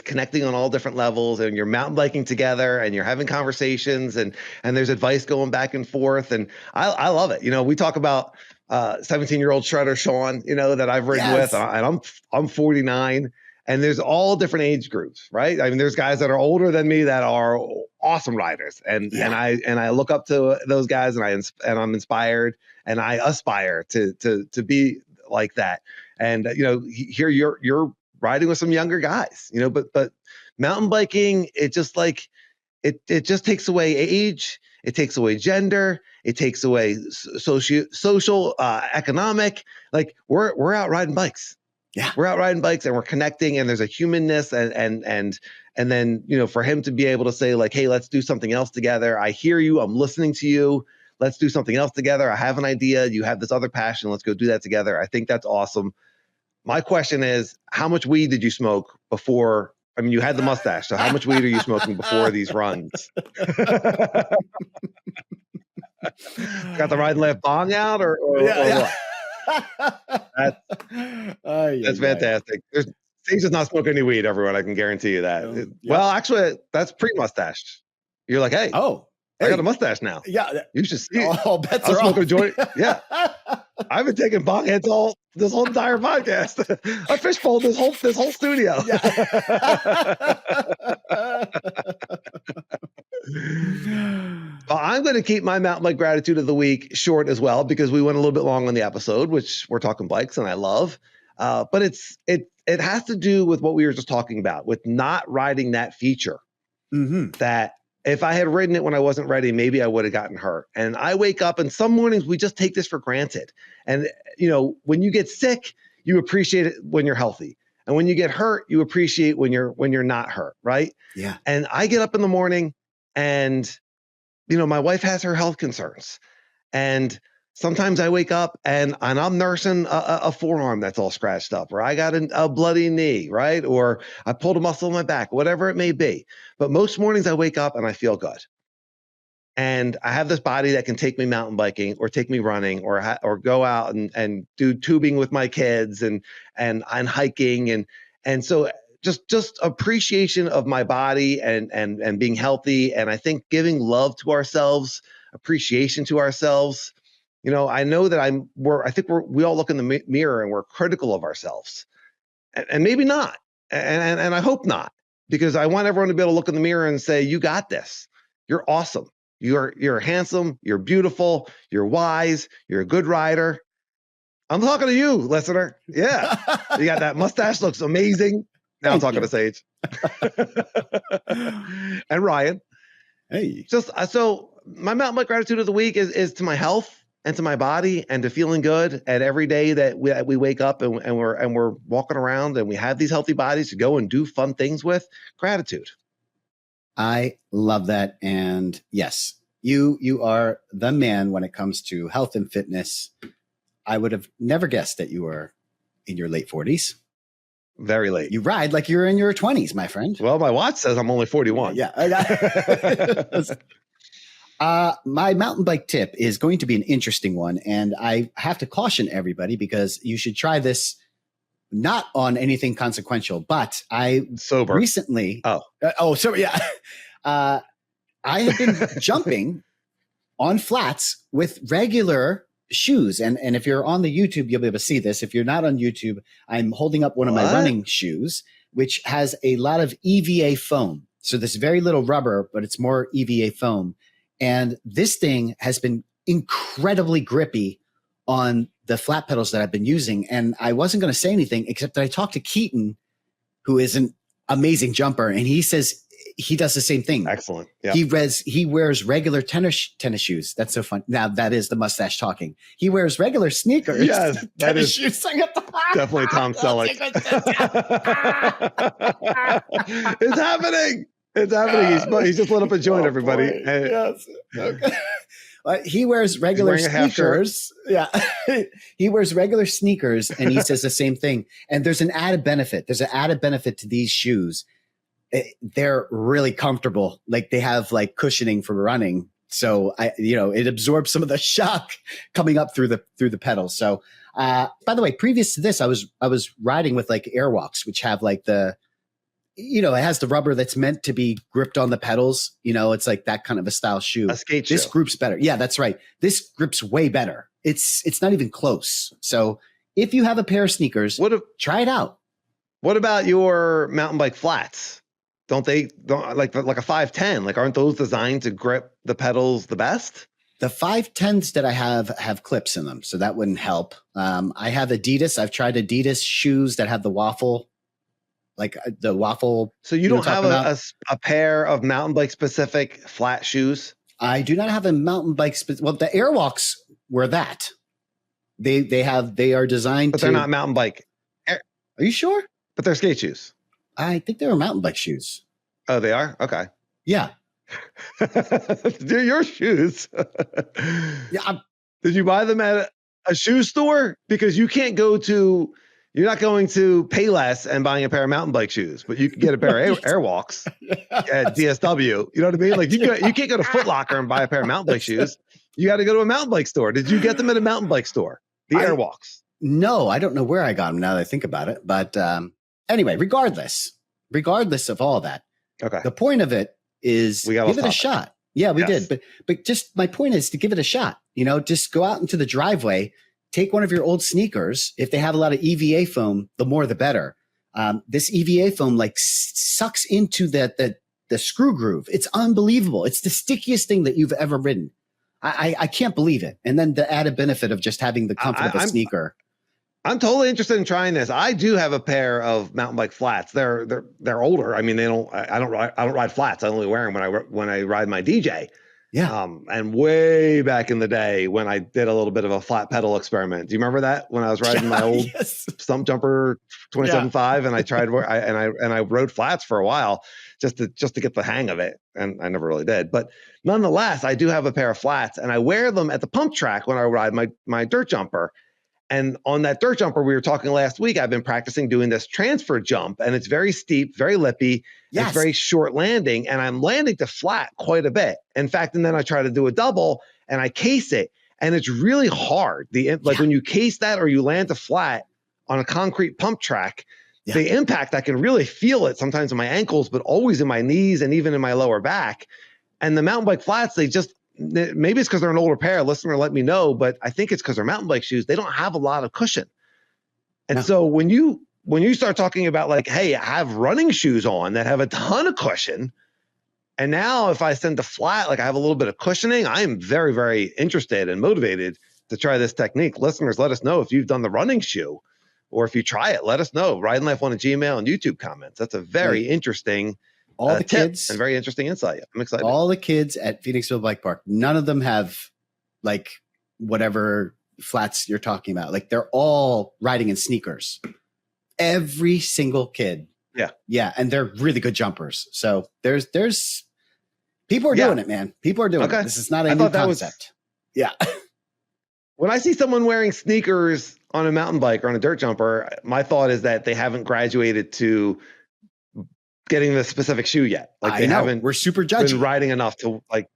connecting on all different levels, and you're mountain biking together and you're having conversations and there's advice going back and forth. And I love it. You know, we talk about 17-year-old shredder Sean, you know, that I've ridden with, and I'm 49, and there's all different age groups, right? I mean, there's guys that are older than me that are awesome riders, and I look up to those guys, and I'm inspired, and I aspire to be like that. And you know, here you're riding with some younger guys, you know, but mountain biking, it just like it just takes away age, it takes away gender, it takes away social, economic. Like we're out riding bikes. Yeah, we're out riding bikes and we're connecting, and there's a humanness, and then, you know, for him to be able to say like, hey, let's do something else together. I hear you. I'm listening to you. Let's do something else together. I have an idea. You have this other passion. Let's go do that together. I think that's awesome. My question is, how much weed did you smoke before? I mean, you had the mustache. So how much weed are you smoking before these runs? Got the Ride and Laugh bong out or what? That's fantastic. Sage does not smoke any weed, everyone. I can guarantee you that. Yep. Well, actually, that's pre-mustache. You're like, hey, I got a mustache now. Yeah, you should see. All bets I'll are smoke off. a joint. Yeah, I've been taking bong hits this whole entire podcast. I fishbowled this whole studio. Yeah. Well, I'm going to keep my mountain bike gratitude of the week short as well, because we went a little bit long on the episode, which we're talking bikes and I love. But it has to do with what we were just talking about, with not riding that feature. That if I had ridden it when I wasn't ready, maybe I would have gotten hurt. And I wake up, and some mornings we just take this for granted. And when you get sick, you appreciate it when you're healthy. And when you get hurt, you appreciate when you're not hurt, right? Yeah. And I get up in the morning, and my wife has her health concerns, and sometimes I wake up and I'm nursing a forearm that's all scratched up, or I got a bloody knee, right? Or I pulled a muscle in my back, whatever it may be. But most mornings I wake up and I feel good. And I have this body that can take me mountain biking, or take me running, or go out and do tubing with my kids and hiking. And so just appreciation of my body and being healthy. And I think giving love to ourselves, appreciation to ourselves. I know that we all look in the mirror and we're critical of ourselves, and maybe not. And I hope not, because I want everyone to be able to look in the mirror and say, you got this. You're awesome. You're handsome. You're beautiful. You're wise. You're a good rider. I'm talking to you, listener. Yeah. You got that mustache, looks amazing. Now I'm talking to Sage. And Ryan. Hey. So my mountain bike gratitude of the week is to my health and to my body and to feeling good. And every day that we wake up and we're walking around and we have these healthy bodies to go and do fun things with, gratitude. I love that. And yes, you are the man when it comes to health and fitness. I would have never guessed that you were in your late 40s. Very late. You ride like you're in your 20s, my friend. Well, my watch says I'm only 41. Yeah. My mountain bike tip is going to be an interesting one. And I have to caution everybody, because you should try this not on anything consequential, but sober recently. So yeah. I have been jumping on flats with regular shoes. And if you're on the YouTube, you'll be able to see this. If you're not on YouTube, I'm holding up one of my running shoes, which has a lot of EVA foam. So there's very little rubber, but it's more EVA foam. And this thing has been incredibly grippy on the flat pedals that I've been using. And I wasn't going to say anything, except that I talked to Keaton, who is an amazing jumper. And he says he does the same thing. Excellent. Yeah. He wears regular tennis shoes. That's so fun. Now that is the mustache talking. He wears regular sneakers. Yes, that is shoes. Definitely Tom Selleck. It's happening. It's happening. He's just lit up a joint, everybody. Yes. Okay. He wears regular sneakers. Yeah. He wears regular sneakers, and he says the same thing. And there's an added benefit. There's an added benefit to these shoes. They're really comfortable. Like they have like cushioning for running. So it absorbs some of the shock coming up through the pedals. So, by the way, previous to this, I was riding with like Airwalks, which have like it has the rubber that's meant to be gripped on the pedals. It's like that kind of a style shoe. A skate shoe. This grips better. Yeah, that's right. This grips way better. It's not even close. So if you have a pair of sneakers, try it out. What about your mountain bike flats? Don't like a 510? Like, aren't those designed to grip the pedals the best? The 510s that I have clips in them, so that wouldn't help. I have Adidas. I've tried Adidas shoes that have the waffle. Like the waffle. So you don't have a pair of mountain bike specific flat shoes? I do not have a mountain bike. Well, the Airwalks were that. They are designed, but they're not mountain bike. Are you sure? But they're skate shoes. I think they were mountain bike shoes. Oh, they are? Okay. Yeah. They're your shoes. Yeah. Did you buy them at a shoe store? Because you're not going to Payless and buying a pair of mountain bike shoes, but you can get a pair of Airwalks at DSW. You know what I mean? Like you can't go to Foot Locker and buy a pair of mountain bike shoes. You got to go to a mountain bike store. Did you get them at a mountain bike store? The airwalks. No, I don't know where I got them now that I think about it. But anyway, regardless of all that, okay. The point of it is give it a shot. Yeah, we did. But just my point is to give it a shot. Just go out into the driveway, take one of your old sneakers. If they have a lot of EVA foam, the more the better. This EVA foam like sucks into the screw groove. It's unbelievable. It's the stickiest thing that you've ever ridden. I can't believe it. And then the added benefit of just having the comfort of a sneaker. I'm totally interested in trying this. I do have a pair of mountain bike flats. They're older. I mean, I don't ride flats. I only wear them when I ride my DJ. Yeah. And way back in the day when I did a little bit of a flat pedal experiment. Do you remember that when I was riding my old Stump Jumper 27.5 and I tried and I rode flats for a while just to get the hang of it, and I never really did. But nonetheless, I do have a pair of flats and I wear them at the pump track when I ride my dirt jumper. And on that dirt jumper, we were talking last week, I've been practicing doing this transfer jump, and it's very steep, very lippy. Yes. It's very short landing, and I'm landing to flat quite a bit. In fact, and then I try to do a double, and I case it, and it's really hard. When you case that or you land to flat on a concrete pump track, the impact, I can really feel it sometimes in my ankles, but always in my knees and even in my lower back. And the mountain bike flats, maybe it's because they're an older pair. Listener, let me know, but I think it's because they're mountain bike shoes. They don't have a lot of cushion. And so when you start talking about like, hey, I have running shoes on that have a ton of cushion, and now if I send to flat, like I have a little bit of cushioning, I am very, very interested and motivated to try this technique. Listeners, let us know if you've done the running shoe, or if you try it, let us know. Riding Life on a Gmail and YouTube comments. That's a very interesting all the kids and very interesting insight. I'm excited. All the kids at Phoenixville Bike Park, none of them have like whatever flats you're talking about. Like they're all riding in sneakers. Every single kid. Yeah. Yeah. And they're really good jumpers. So there's people are doing it, man. People are doing it. This is not a new concept. Yeah. When I see someone wearing sneakers on a mountain bike or on a dirt jumper, my thought is that they haven't graduated to getting the specific shoe yet. Like we're super judgy. Been riding enough to like.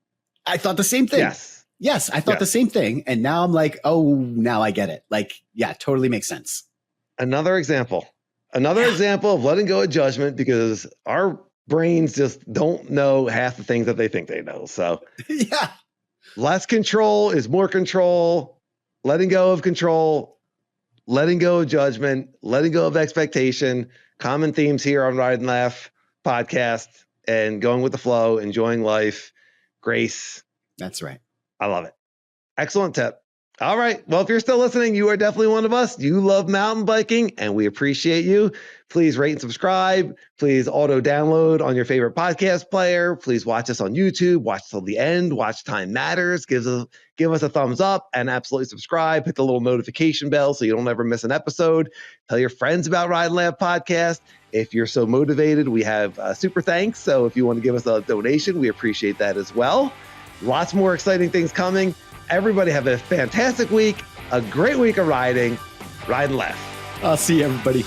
I thought the same thing. Yes, I thought the same thing, and now I'm like, oh, now I get it. Like, yeah, totally makes sense. Another example of letting go of judgment, because our brains just don't know half the things that they think they know. So less control is more control. Letting go of control, letting go of judgment, letting go of expectation. Common themes here on Ride and Laugh podcast, and going with the flow, enjoying life, grace. That's right. I love it. Excellent tip. All right. Well, if you're still listening, you are definitely one of us. You love mountain biking, and we appreciate you. Please rate and subscribe. Please auto download on your favorite podcast player. Please watch us on YouTube. Watch till the end. Watch Time Matters. Give us a thumbs up, and absolutely subscribe. Hit the little notification bell so you don't ever miss an episode. Tell your friends about Ride and Laugh podcast. If you're so motivated, we have super thanks. So if you want to give us a donation, we appreciate that as well. Lots more exciting things coming. Everybody have a fantastic week, a great week of riding. Ride and Laugh. I'll see you, everybody.